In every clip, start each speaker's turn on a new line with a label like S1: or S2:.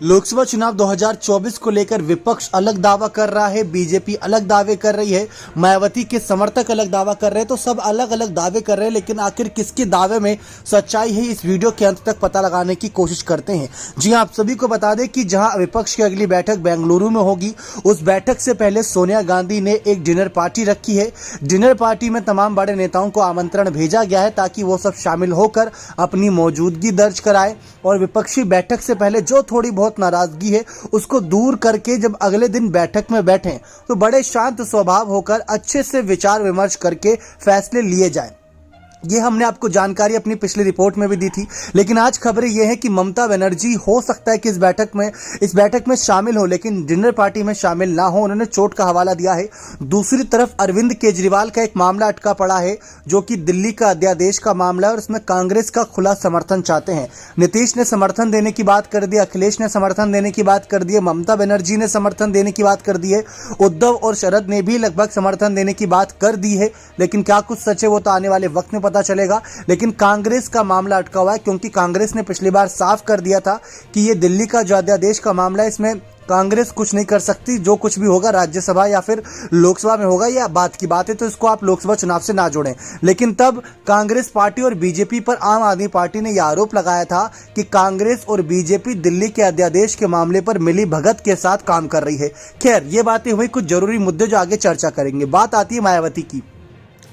S1: लोकसभा चुनाव 2024 को लेकर विपक्ष अलग दावा कर रहा है, बीजेपी अलग दावे कर रही है, मायावती के समर्थक अलग दावा कर रहे हैं। तो सब अलग अलग दावे कर रहे हैं, लेकिन आखिर किसके दावे में सच्चाई है, इस वीडियो के अंत तक पता लगाने की कोशिश करते हैं। जी हां, आप सभी को बता दें कि जहां विपक्ष की अगली बैठक बेंगलुरु में होगी, उस बैठक से पहले सोनिया गांधी ने एक डिनर पार्टी रखी है। डिनर पार्टी में तमाम बड़े नेताओं को आमंत्रण भेजा गया है ताकि वो सब शामिल होकर अपनी मौजूदगी दर्ज कराए और विपक्षी बैठक से पहले जो थोड़ी बहुत नाराजगी है उसको दूर करके जब अगले दिन बैठक में बैठें तो बड़े शांत स्वभाव होकर अच्छे से विचार विमर्श करके फैसले लिए जाएं। ये हमने आपको जानकारी अपनी पिछली रिपोर्ट में भी दी थी, लेकिन आज खबरें ये है कि ममता बनर्जी हो सकता है कि इस बैठक में शामिल हो, लेकिन डिनर पार्टी में शामिल ना हो। उन्होंने चोट का हवाला दिया है। दूसरी तरफ अरविंद केजरीवाल का एक मामला अटका पड़ा है, जो कि दिल्ली का अध्यादेश का मामला है और इसमें कांग्रेस का खुला समर्थन चाहते हैं। नीतीश ने समर्थन देने की बात कर दी, अखिलेश ने समर्थन देने की बात कर दी है, ममता बनर्जी ने समर्थन देने की बात कर दी है, उद्धव और शरद ने भी लगभग समर्थन देने की बात कर दी है। लेकिन क्या कुछ सच है वो तो आने वाले वक्त में पता चलेगा। लेकिन कांग्रेस का मामला अटका हुआ है, क्योंकि कांग्रेस ने पिछली बार साफ कर दिया था कि ये दिल्ली का जो अध्यादेश का मामला है, इसमें कांग्रेस कुछ नहीं कर सकती। जो कुछ भी होगा राज्यसभा या फिर लोकसभा में होगा, या बात की बात है, तो इसको आप लोकसभा चुनाव से ना जोड़ें। लेकिन तब कांग्रेस पार्टी और बीजेपी पर आम आदमी पार्टी ने यह आरोप लगाया था कि कांग्रेस और बीजेपी दिल्ली के अध्यादेश के मामले पर मिली भगत के साथ काम कर रही है। खैर, ये बातें हुई, कुछ जरूरी मुद्दे जो आगे चर्चा करेंगे। बात आती है मायावती की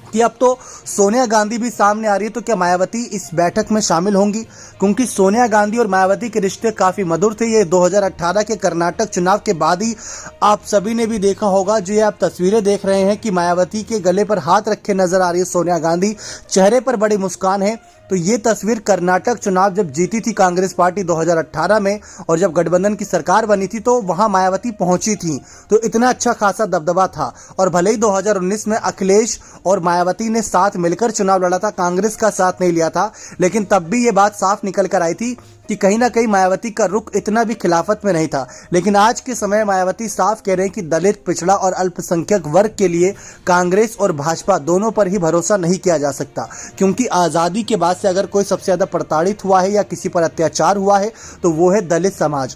S1: कि अब तो सोनिया गांधी भी सामने आ रही है, तो क्या मायावती इस बैठक में शामिल होंगी? क्योंकि सोनिया गांधी और मायावती के रिश्ते काफी मधुर थे। ये 2018 के कर्नाटक चुनाव के बाद ही आप सभी ने भी देखा होगा। जो ये आप तस्वीरें देख रहे हैं कि मायावती के गले पर हाथ रखे नजर आ रही है सोनिया गांधी, चेहरे पर बड़ी मुस्कान है। तो ये तस्वीर कर्नाटक चुनाव जब जीती थी कांग्रेस पार्टी 2018 में, और जब गठबंधन की सरकार बनी थी तो वहां मायावती पहुंची थी, तो इतना अच्छा खासा दबदबा था। और भले ही 2019 में अखिलेश और मायावती ने साथ मिलकर चुनाव लड़ा था, कांग्रेस का साथ नहीं लिया था, लेकिन तब भी ये बात साफ निकल कर आई थी कि कहीं ना कहीं मायावती का रुख इतना भी खिलाफत में नहीं था। लेकिन आज के समय मायावती साफ कह रहे हैं कि दलित, पिछड़ा और अल्पसंख्यक वर्ग के लिए कांग्रेस और भाजपा दोनों पर ही भरोसा नहीं किया जा सकता, क्योंकि आज़ादी के बाद से अगर कोई सबसे ज़्यादा प्रताड़ित हुआ है या किसी पर अत्याचार हुआ है तो वो है दलित समाज।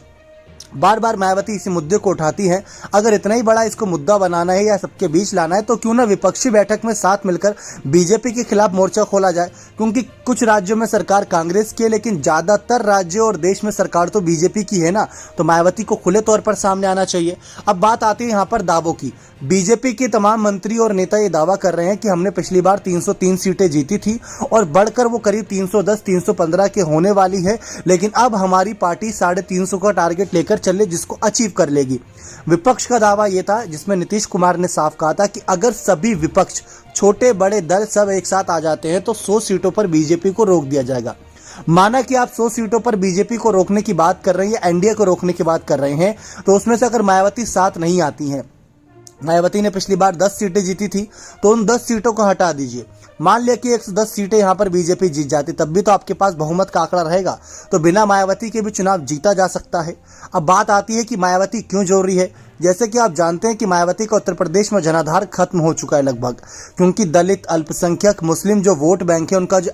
S1: बार बार मायावती इसी मुद्दे को उठाती हैं। अगर इतना ही बड़ा इसको मुद्दा बनाना है या सबके बीच लाना है, तो क्यों ना विपक्षी बैठक में साथ मिलकर बीजेपी के खिलाफ मोर्चा खोला जाए। क्योंकि कुछ राज्यों में सरकार कांग्रेस की है, लेकिन ज्यादातर राज्यों और देश में सरकार तो बीजेपी की है ना, तो मायावती को खुले तौर पर सामने आना चाहिए। अब बात आती है यहाँ पर दावों की। बीजेपी के तमाम मंत्री और नेता ये दावा कर रहे हैं कि हमने पिछली बार 303 सीटें जीती थी और बढ़कर वो करीब 310-315 के होने वाली है, लेकिन अब हमारी पार्टी 350 का टारगेट लेकर चले, जिसको अचीव कर लेगी। विपक्ष का दावा यह था, जिसमें नीतीश कुमार ने साफ कहा था कि अगर सभी विपक्ष, छोटे बड़े दल सब एक साथ आ जाते हैं तो 100 सीटों पर बीजेपी को रोक दिया जाएगा। माना कि आप 100 सीटों पर बीजेपी को रोकने की बात कर रहे हैं या एनडीए को रोकने की बात कर रहे हैं, तो उसमें से अगर मायावती साथ नहीं आती हैं, मायावती ने पिछली बार 10 सीटें जीती थी, तो उन 10 सीटों को हटा दीजिए। मान लिया कि 110 सीटें यहां पर बीजेपी जीत जाती, तब भी तो आपके पास बहुमत का आंकड़ा रहेगा, तो बिना मायावती के भी चुनाव जीता जा सकता है। अब बात आती है कि मायावती क्यों जोड़ रही है। जैसे कि आप जानते हैं कि मायावती का उत्तर प्रदेश में जनाधार खत्म हो चुका है लगभग, क्योंकि दलित, अल्पसंख्यक, मुस्लिम जो वोट बैंक है, उनका जो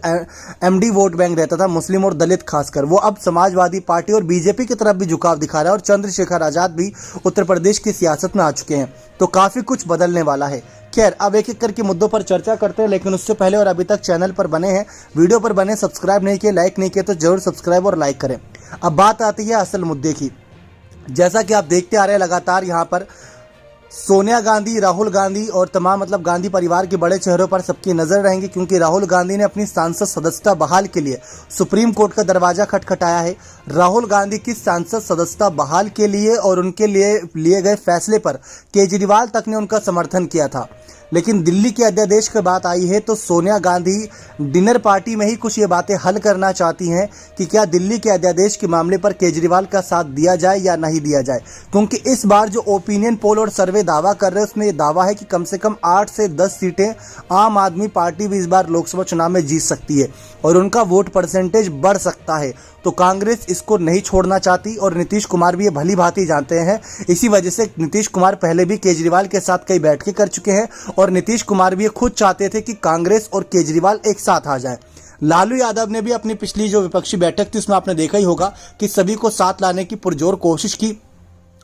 S1: एमडी वोट बैंक रहता था, मुस्लिम और दलित खासकर, वो अब समाजवादी पार्टी और बीजेपी की तरफ भी झुकाव दिखा रहा है। और चंद्रशेखर आजाद भी उत्तर प्रदेश की सियासत में आ चुके हैं, तो काफी कुछ बदलने वाला है। खैर, अब एक एक करके मुद्दों पर चर्चा करते हैं, लेकिन उससे पहले और अभी तक चैनल पर बने हैं, वीडियो पर बने, सब्सक्राइब नहीं किए, लाइक नहीं किए, तो जरूर सब्सक्राइब और लाइक करें। अब बात आती है असल मुद्दे की। जैसा कि आप देखते आ रहे हैं लगातार यहाँ पर सोनिया गांधी, राहुल गांधी और तमाम गांधी परिवार के बड़े चेहरों पर सबकी नजर रहेंगी, क्योंकि राहुल गांधी ने अपनी सांसद सदस्यता बहाल के लिए सुप्रीम कोर्ट का दरवाजा खटखटाया है। राहुल गांधी की सांसद सदस्यता बहाल के लिए और उनके लिए गए फैसले पर केजरीवाल तक ने उनका समर्थन किया था। लेकिन दिल्ली के अध्यादेश की बात आई है तो सोनिया गांधी डिनर पार्टी में ही कुछ ये बातें हल करना चाहती हैं कि क्या दिल्ली के अध्यादेश के मामले पर केजरीवाल का साथ दिया जाए या नहीं दिया जाए। क्योंकि इस बार जो ओपिनियन पोल और सर्वे दावा कर रहे हैं, उसमें ये दावा है कि कम से कम 8 से 10 सीटें आम आदमी पार्टी भी इस बार लोकसभा चुनाव में जीत सकती है और उनका वोट परसेंटेज बढ़ सकता है। तो कांग्रेस इसको नहीं छोड़ना चाहती और नीतीश कुमार भी ये भली भांति जानते हैं। इसी वजह से नीतीश कुमार पहले भी केजरीवाल के साथ कई बैठकें कर चुके हैं और नीतीश कुमार भी ये खुद चाहते थे कि कांग्रेस और केजरीवाल एक साथ आ जाए। लालू यादव ने भी अपनी पिछली जो विपक्षी बैठक थी उसमें आपने देखा ही होगा कि सभी को साथ लाने की पुरजोर कोशिश की,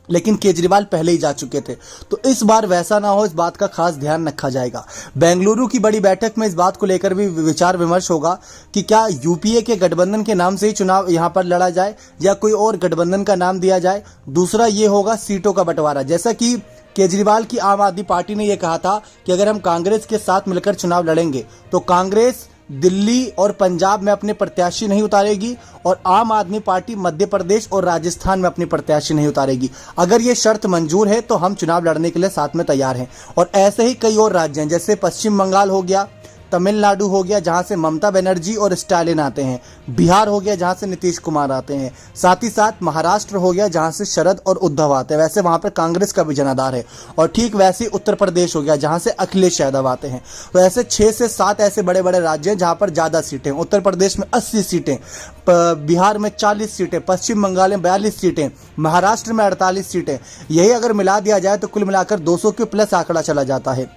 S1: लेकिन केजरीवाल पहले ही जा चुके थे। तो इस बार वैसा ना हो, इस बात का खास ध्यान रखा जाएगा। बेंगलुरु की बड़ी बैठक में इस बात को लेकर भी विचार विमर्श होगा कि क्या यूपीए के गठबंधन के नाम से ही चुनाव यहां पर लड़ा जाए या कोई और गठबंधन का नाम दिया जाए। दूसरा ये होगा सीटों का बंटवारा। जैसा कि केजरीवाल की आम आदमी पार्टी ने यह कहा था कि अगर हम कांग्रेस के साथ मिलकर चुनाव लड़ेंगे तो कांग्रेस दिल्ली और पंजाब में अपने प्रत्याशी नहीं उतारेगी और आम आदमी पार्टी मध्य प्रदेश और राजस्थान में अपनी प्रत्याशी नहीं उतारेगी। अगर ये शर्त मंजूर है तो हम चुनाव लड़ने के लिए साथ में तैयार हैं। और ऐसे ही कई और राज्य हैं, जैसे पश्चिम बंगाल हो गया, तमिलनाडु हो गया जहां से ममता बनर्जी और स्टालिन आते हैं, बिहार हो गया जहां से नीतीश कुमार आते हैं, साथ ही साथ महाराष्ट्र हो गया जहां से शरद और उद्धव आते हैं। वैसे वहां पर कांग्रेस का भी जनाधार है। और ठीक वैसे उत्तर प्रदेश हो गया जहां से अखिलेश यादव आते हैं। तो ऐसे 6 से 7 ऐसे बड़े बड़े राज्य हैं जहां पर ज्यादा सीटें। उत्तर प्रदेश में 80 सीटें, बिहार में 40 सीटें, पश्चिम बंगाल में 42 सीटें, महाराष्ट्र में 48 सीटें। यही अगर मिला दिया जाए तो कुल मिलाकर 200 के प्लस आंकड़ा चला जाता है।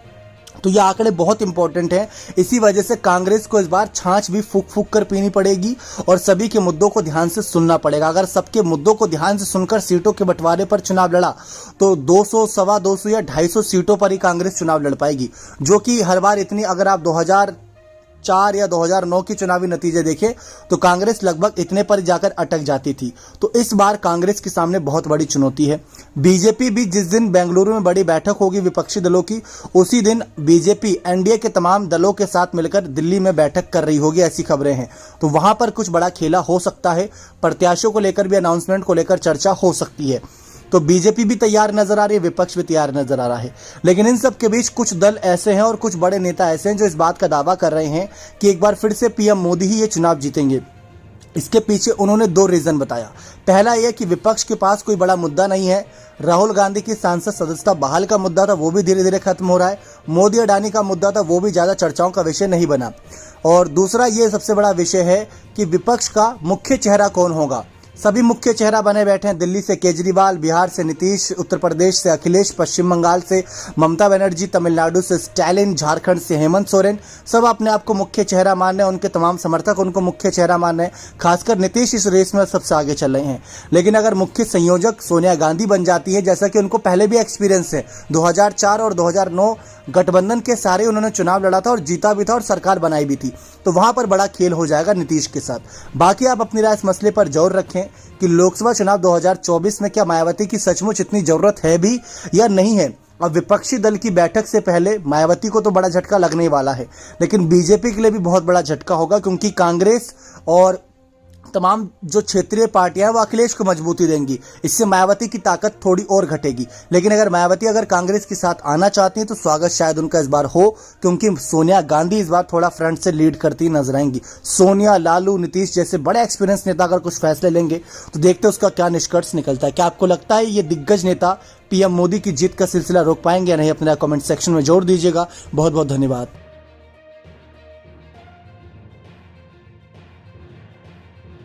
S1: तो ये आंकड़े बहुत इंपॉर्टेंट हैं। इसी वजह से कांग्रेस को इस बार छाछ भी फूक फूक कर पीनी पड़ेगी और सभी के मुद्दों को ध्यान से सुनना पड़ेगा। अगर सबके मुद्दों को ध्यान से सुनकर सीटों के बंटवारे पर चुनाव लड़ा तो 200, सवा 200 या 250 सीटों पर ही कांग्रेस चुनाव लड़ पाएगी, जो कि हर बार इतनी, अगर आप 2004 या 2009 की चुनावी नतीजे देखें तो कांग्रेस लगभग इतने पर जाकर अटक जाती थी। तो इस बार कांग्रेस के सामने बहुत बड़ी चुनौती है। बीजेपी भी जिस दिन बेंगलुरु में बड़ी बैठक होगी विपक्षी दलों की, उसी दिन बीजेपी एनडीए के तमाम दलों के साथ मिलकर दिल्ली में बैठक कर रही होगी, ऐसी खबरें हैं। तो वहां पर कुछ बड़ा खेला हो सकता है, प्रत्याशियों को लेकर भी, अनाउंसमेंट को लेकर चर्चा हो सकती है। तो बीजेपी भी तैयार नजर आ रही है, विपक्ष भी तैयार नजर आ रहा है। लेकिन इन सब के बीच कुछ दल ऐसे हैं और कुछ बड़े नेता ऐसे हैं जो इस बात का दावा कर रहे हैं कि एक बार फिर से पीएम मोदी ही ये चुनाव जीतेंगे। इसके पीछे उन्होंने 2 रीजन बताया। पहला यह कि विपक्ष के पास कोई बड़ा मुद्दा नहीं है। राहुल गांधी की सांसद सदस्यता बहाल का मुद्दा था, वो भी धीरे धीरे खत्म हो रहा है। मोदी अडानी का मुद्दा था, वो भी ज्यादा चर्चाओं का विषय नहीं बना। और दूसरा ये सबसे बड़ा विषय है कि विपक्ष का मुख्य चेहरा कौन होगा। सभी मुख्य चेहरा बने बैठे हैं। दिल्ली से केजरीवाल, बिहार से नीतीश, उत्तर प्रदेश से अखिलेश, पश्चिम बंगाल से ममता बनर्जी, तमिलनाडु से स्टालिन, झारखंड से हेमंत सोरेन। सब अपने आप को मुख्य चेहरा मान रहे हैं, उनके तमाम समर्थक उनको मुख्य चेहरा मान रहे हैं। खासकर नीतीश इस रेस में सबसे आगे चल रहे हैं। लेकिन अगर मुख्य संयोजक सोनिया गांधी बन जाती है, जैसा कि उनको पहले भी एक्सपीरियंस है, 2004 और 2009 गठबंधन के सारे उन्होंने चुनाव लड़ा था और जीता भी था और सरकार बनाई भी थी, तो वहां पर बड़ा खेल हो जाएगा नीतीश के साथ। बाकी आप अपनी राय इस मसले पर जोर रखें कि लोकसभा चुनाव 2024 में क्या मायावती की सचमुच इतनी जरूरत है भी या नहीं है। अब विपक्षी दल की बैठक से पहले मायावती को तो बड़ा झटका लगने ही वाला है, लेकिन बीजेपी के लिए भी बहुत बड़ा झटका होगा, क्योंकि कांग्रेस और तमाम जो क्षेत्रीय पार्टियां हैं वो अखिलेश को मजबूती देंगी। इससे मायावती की ताकत थोड़ी और घटेगी। लेकिन अगर मायावती कांग्रेस के साथ आना चाहती हैं तो स्वागत शायद उनका इस बार हो, क्योंकि सोनिया गांधी इस बार थोड़ा फ्रंट से लीड करती नजर आएंगी। सोनिया, लालू, नीतीश जैसे बड़े एक्सपीरियंस नेता अगर कुछ फैसले लेंगे तो देखते हैं उसका क्या निष्कर्ष निकलता है। क्या आपको लगता है ये दिग्गज नेता पीएम मोदी की जीत का सिलसिला रोक पाएंगे या नहीं? अपने कमेंट सेक्शन में जोड़ दीजिएगा। बहुत बहुत धन्यवाद।